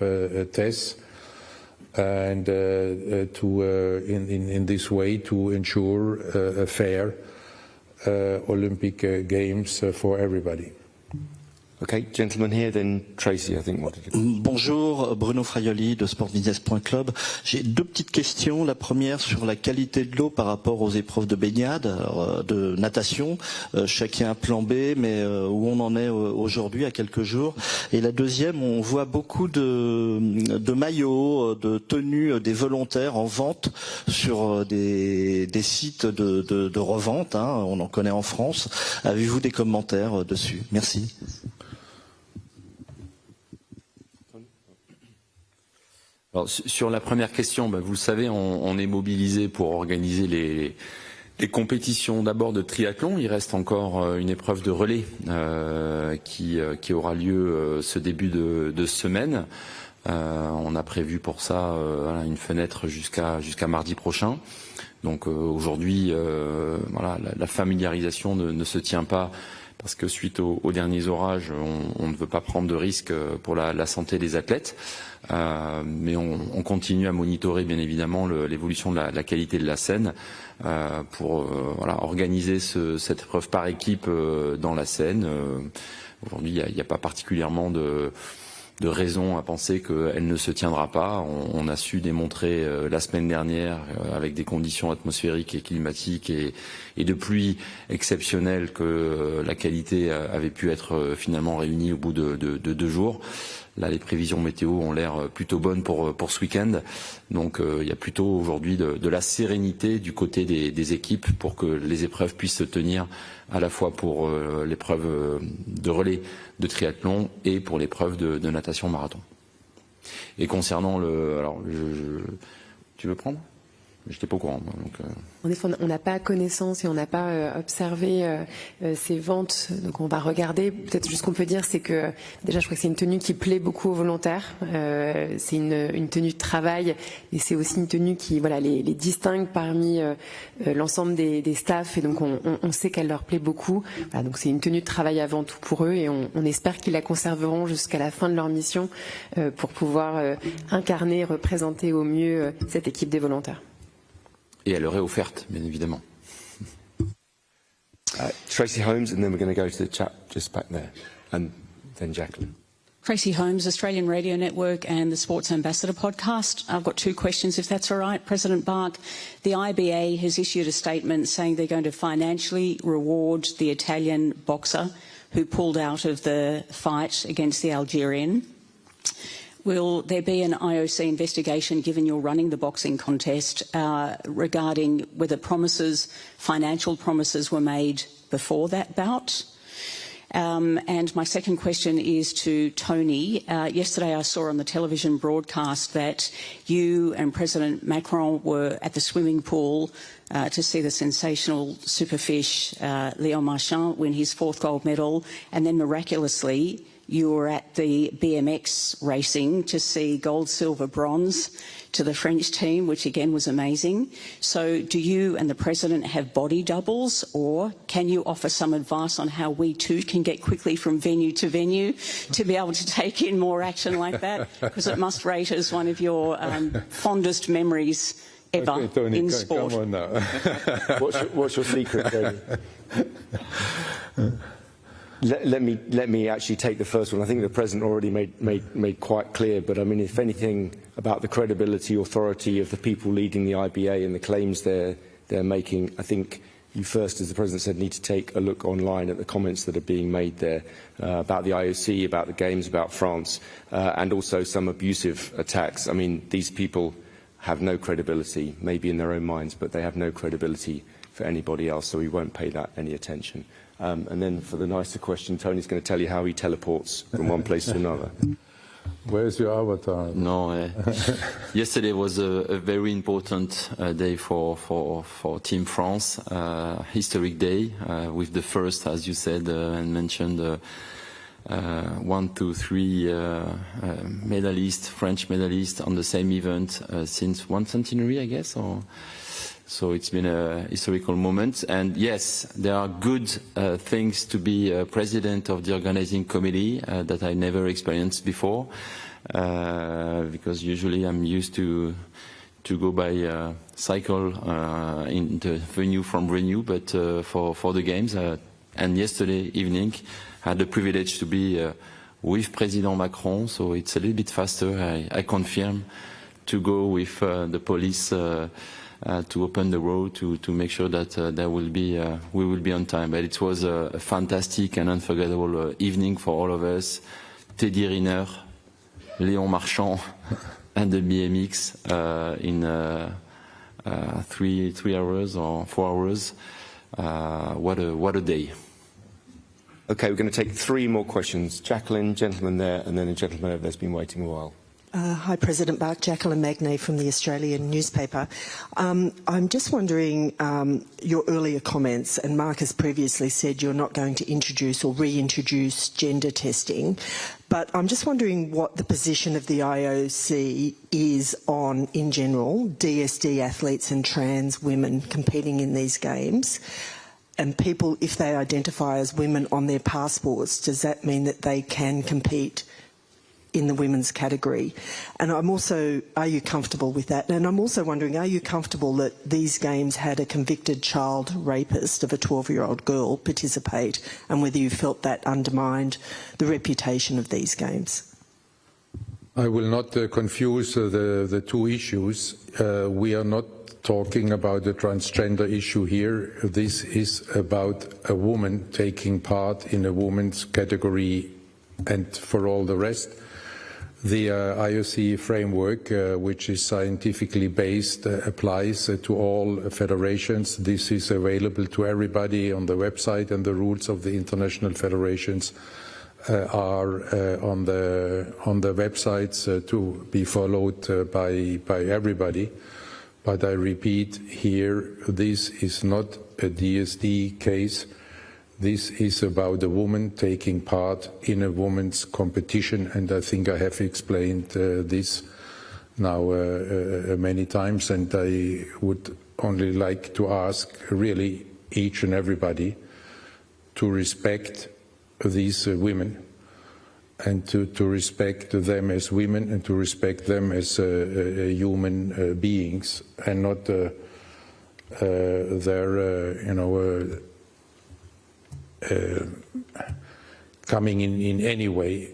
C: tests, and in this way to ensure a fair Olympic Games for everybody.
E: Okay, gentleman here, then Tracy, I think wanted to...
M: Bonjour, Bruno Fraioli de sportbusiness.club. J'ai deux petites questions. La première sur la qualité de l'eau par rapport aux épreuves de baignade, de natation. Chacun a un plan B, mais où on en est aujourd'hui, à quelques jours. Et la deuxième, on voit beaucoup de maillots, de tenues des volontaires en vente sur des sites de revente. Hein, on en connaît en France. Avez-vous des commentaires dessus? Merci.
D: Alors, sur la première question, vous le savez, on est mobilisé pour organiser les compétitions d'abord de triathlon. Il reste encore une épreuve de relais qui aura lieu ce début de semaine. On a prévu pour ça une fenêtre jusqu'à mardi prochain. Donc aujourd'hui, voilà, la familiarisation ne se tient pas parce que suite aux derniers orages, on ne veut pas prendre de risques pour la santé des athlètes. Mais on continue à monitorer bien évidemment l'évolution de la qualité de la Seine pour voilà, organiser cette épreuve par équipe dans la Seine. Aujourd'hui, il n'y a pas particulièrement raison à penser qu'elle ne se tiendra pas. On a su démontrer la semaine dernière, avec des conditions atmosphériques et climatiques et de pluie exceptionnelles, que la qualité avait pu être finalement réunie au bout de 2 jours. Là, les prévisions météo ont l'air plutôt bonnes pour ce week-end. Donc, il y a plutôt aujourd'hui de la sérénité du côté des équipes pour que les épreuves puissent se tenir à la fois pour l'épreuve de relais de triathlon et pour l'épreuve de natation marathon. Et concernant tu veux prendre? J'étais pas au courant. Donc,
B: En effet, on n'a pas connaissance et on n'a pas observé ces ventes. Donc on va regarder. Peut-être juste ce qu'on peut dire, c'est que déjà, je crois que c'est une tenue qui plaît beaucoup aux volontaires. C'est une tenue de travail et c'est aussi une tenue qui, voilà, les distingue parmi l'ensemble des staffs. Et donc on sait qu'elle leur plaît beaucoup. Voilà, donc c'est une tenue de travail avant tout pour eux et on espère qu'ils la conserveront jusqu'à la fin de leur mission pour pouvoir incarner, représenter au mieux cette équipe des volontaires.
D: Et elle leur est offerte, bien évidemment.
E: Tracy Holmes, and then we're going to go to the chap just back there, and then Jacqueline.
N: Tracy Holmes, Australian Radio Network and the Sports Ambassador podcast. I've got 2 questions, if that's all right. President Bark, the IBA has issued a statement saying they're going to financially reward the Italian boxer who pulled out of the fight against the Algerian. Will there be an IOC investigation, given you're running the boxing contest, regarding whether financial promises were made before that bout? And my second question is to Tony. Yesterday I saw on the television broadcast that you and President Macron were at the swimming pool to see the sensational superfish Léon Marchand win his 4th gold medal, and then miraculously you were at the BMX racing to see gold, silver, bronze to the French team, which again was amazing. So do you and the President have body doubles, or can you offer some advice on how we too can get quickly from venue to venue to be able to take in more action like that? Because it must rate as one of your fondest memories ever
C: okay, Tony,
N: in sport.
C: Come on now.
E: What's your secret, Tony? Let me actually take the first one. I think the President already made quite clear, but I mean, if anything, about the credibility, authority of the people leading the IBA and the claims they're making, I think you first, as the President said, need to take a look online at the comments that are being made there about the IOC, about the Games, about France, and also some abusive attacks. I mean, these people have no credibility, maybe in their own minds, but they have no credibility for anybody else, so we won't pay that any attention. And then for the nicer question, Tony's going to tell you how he teleports from one place to another.
C: Where's your avatar?
D: No, yesterday was a very important day for Team France, historic day, with the first, as you said and mentioned, 1, 2, 3 medalists, French medalists on the same event since 1 centenary, I guess, or... So it's been a historical moment, and yes, there are good things to be president of the organizing committee that I never experienced before, because usually I'm used to go by cycle in the venue from venue, but for the games, and yesterday evening, I had the privilege to be with President Macron, so it's a little bit faster, I confirm, to go with the police to open the road to make sure that we will be on time. But it was a fantastic and unforgettable evening for all of us. Teddy Riner, Léon Marchand, and the BMX in 3 hours or 4 hours. What a day!
E: Okay, we're going to take 3 more questions. Jacqueline, gentleman there, and then a gentleman over there's been waiting a while.
O: Hi, President Bark. Jacqueline Magnay from the Australian newspaper. I'm just wondering your earlier comments, and Mark has previously said you're not going to introduce or reintroduce gender testing, but I'm just wondering what the position of the IOC is on, in general, DSD athletes and trans women competing in these games. And people, if they identify as women on their passports, does that mean that they can compete in the women's category? And I'm also, are you comfortable with that? And I'm also wondering, are you comfortable that these games had a convicted child rapist of a 12-year-old girl participate, and whether you felt that undermined the reputation of these games?
C: I will not confuse the two issues. We are not talking about the transgender issue here. This is about a woman taking part in a woman's category, and for all the rest, the IOC framework, which is scientifically based, applies to all federations. This is available to everybody on the website, and the rules of the international federations are on the websites to be followed by everybody. But I repeat here, this is not a DSD case. This is about a woman taking part in a women's competition, and I think I have explained this now many times, and I would only like to ask really each and everybody to respect these women, and to respect them as women, and to respect them as human beings, and not their coming in any way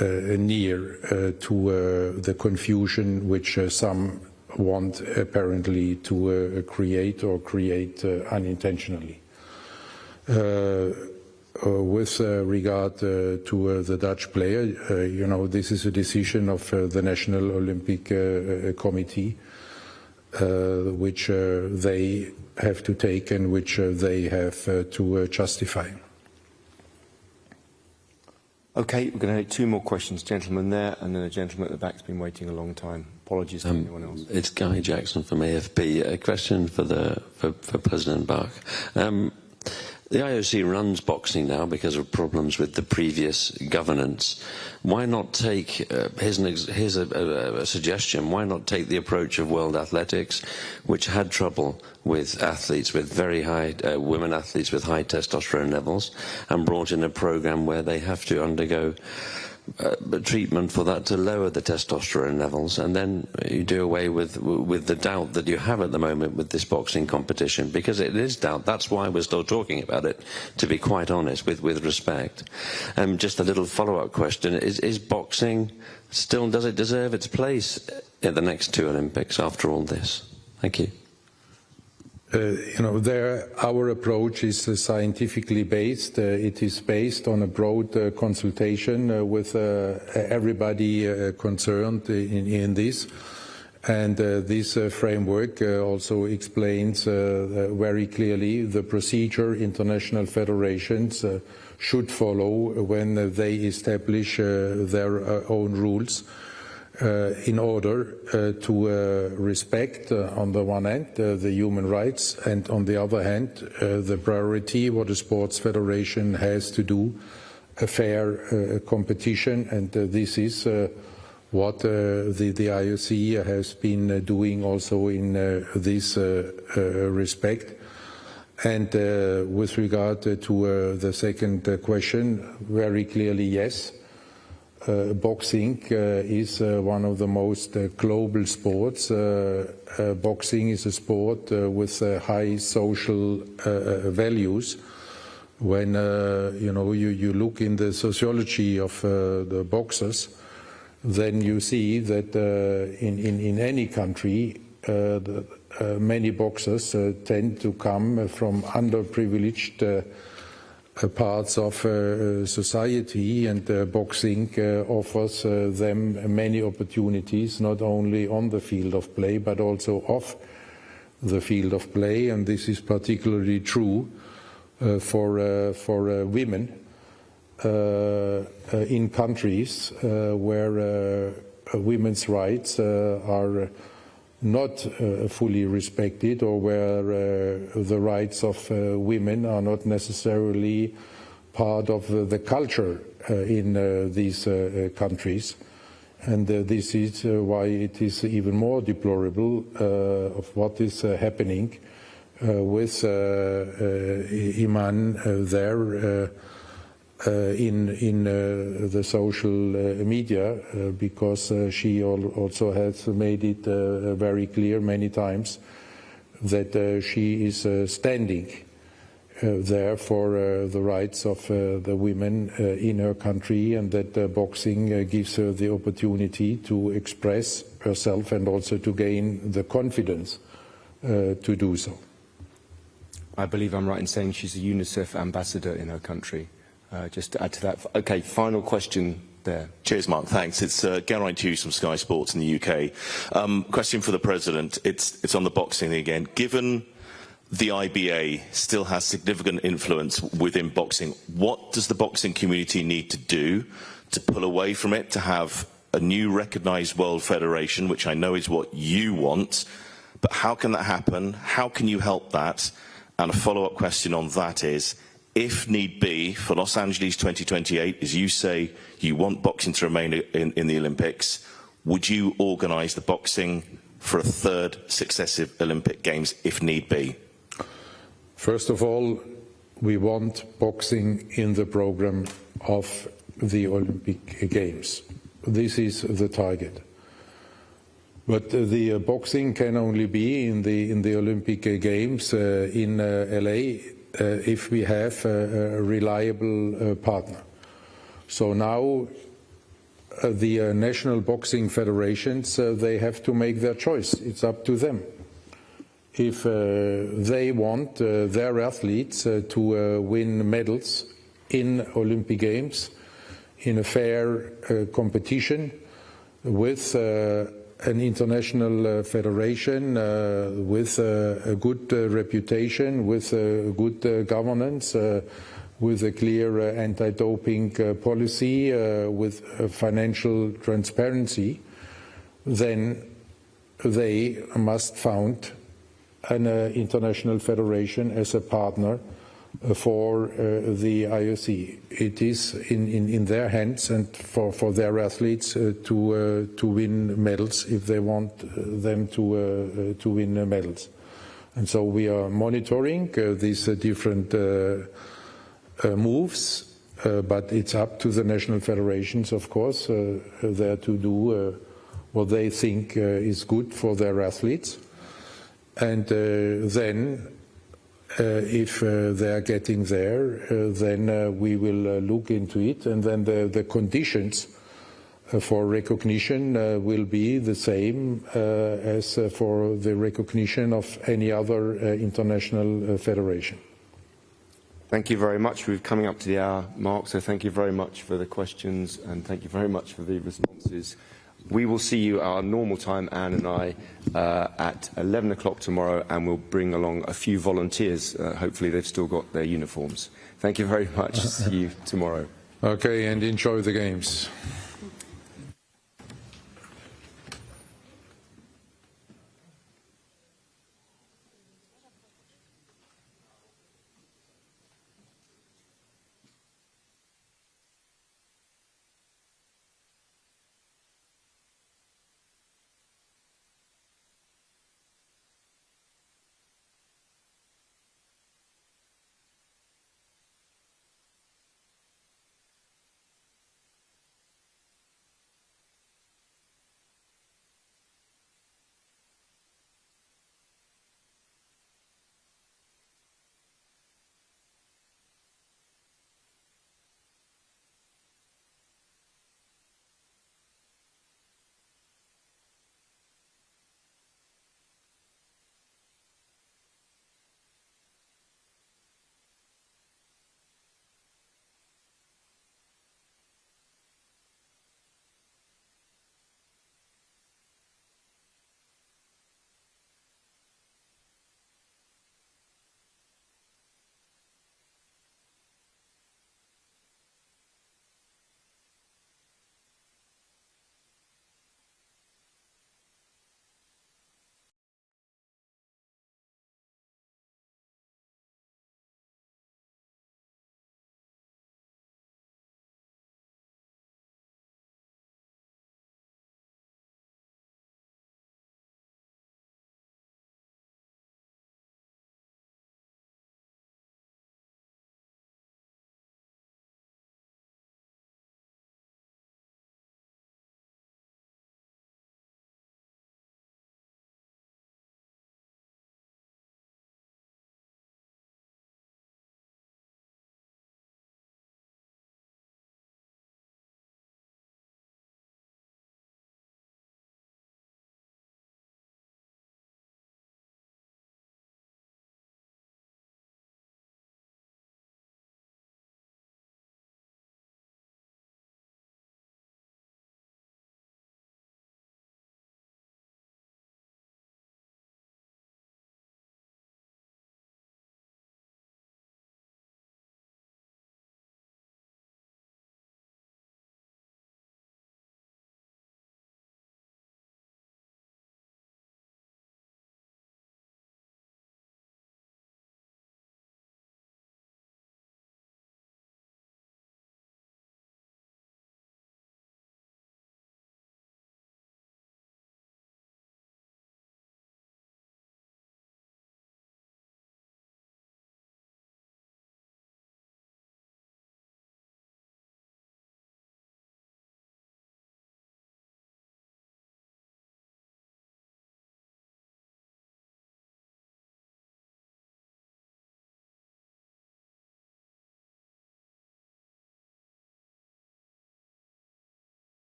C: near to the confusion which some want apparently to create unintentionally. With regard to the Dutch player, this is a decision of the National Olympic Committee, which they have to take and which they have to justify.
E: Okay, we're going to take two more questions. Gentleman there, and then a gentleman at the back's been waiting a long time. Apologies to anyone else.
P: It's Guy Jackson from AFP. A question for President Bach. The IOC runs boxing now because of problems with the previous governance. Why not take, here's a suggestion, why not take the approach of World Athletics, which had trouble with athletes, with very high, women athletes with high testosterone levels, and brought in a program where they have to undergo treatment for that to lower the testosterone levels, and then you do away with the doubt that you have at the moment with this boxing competition, because it is doubt. That's why we're still talking about it, to be quite honest, with respect. Just a little follow-up question: is boxing still, does it deserve its place at the next two Olympics after all this? Thank you.
C: Our approach is scientifically based. It is based on a broad consultation with everybody concerned in this. And this framework also explains very clearly the procedure international federations should follow when they establish their own rules. In order to respect, on the one hand, the human rights, and on the other hand, the priority what a sports federation has to do, a fair competition, and this is what the IOC has been doing also in this respect. And with regard to the second question, very clearly yes. Boxing is one of the most global sports. Boxing is a sport with high social values. When you look in the sociology of the boxers, then you see that in any country, many boxers tend to come from underprivileged parts of society, and boxing offers them many opportunities, not only on the field of play but also off the field of play, and this is particularly true for women in countries where women's rights are not fully respected, or where the rights of women are not necessarily part of the culture in these countries. And this is why it is even more deplorable of what is happening with Iman there in the social media, because she also has made it very clear many times that she is standing there for the rights of the women in her country, and that boxing gives her the opportunity to express herself and also to gain the confidence to do so.
K: I believe I'm right in saying she's a UNICEF ambassador in her country. Just to add to that. Okay, final question there.
Q: Cheers, Mark. Thanks. It's Geraint Hughes from Sky Sports in the UK. Question for the President. It's on the boxing again. Given the IBA still has significant influence within boxing, what does the boxing community need to do to pull away from it, to have a new recognised world federation, which I know is what you want, but how can that happen? How can you help that? And a follow-up question on that is, if need be, for Los Angeles 2028, as you say, you want boxing to remain in the Olympics, would you organise the boxing for a third successive Olympic Games, if need be?
C: First of all, we want boxing in the program of the Olympic Games. This is the target. But the boxing can only be in the Olympic Games in LA if we have a reliable partner. So now the national boxing federations, they have to make their choice. It's up to them. If they want their athletes to win medals in Olympic Games in a fair competition with an international federation with a good reputation, with good governance, with a clear anti-doping policy, with financial transparency, then they must found an international federation as a partner for the IOC. It is in their hands and for their athletes to win medals if they want them to win medals. And so we are monitoring these different moves, but it's up to the national federations, of course, there to do what they think is good for their athletes. And then, if they are getting there, then we will look into it, and then the conditions for recognition will be the same as for the recognition of any other international federation.
K: Thank you very much. We're coming up to the hour mark, so thank you very much for the questions and thank you very much for the responses. We will see you at our normal time, Anne and I, at 11 o'clock tomorrow, and we'll bring along a few volunteers. Hopefully they've still got their uniforms. Thank you very much. See you tomorrow.
C: Okay, and enjoy the games.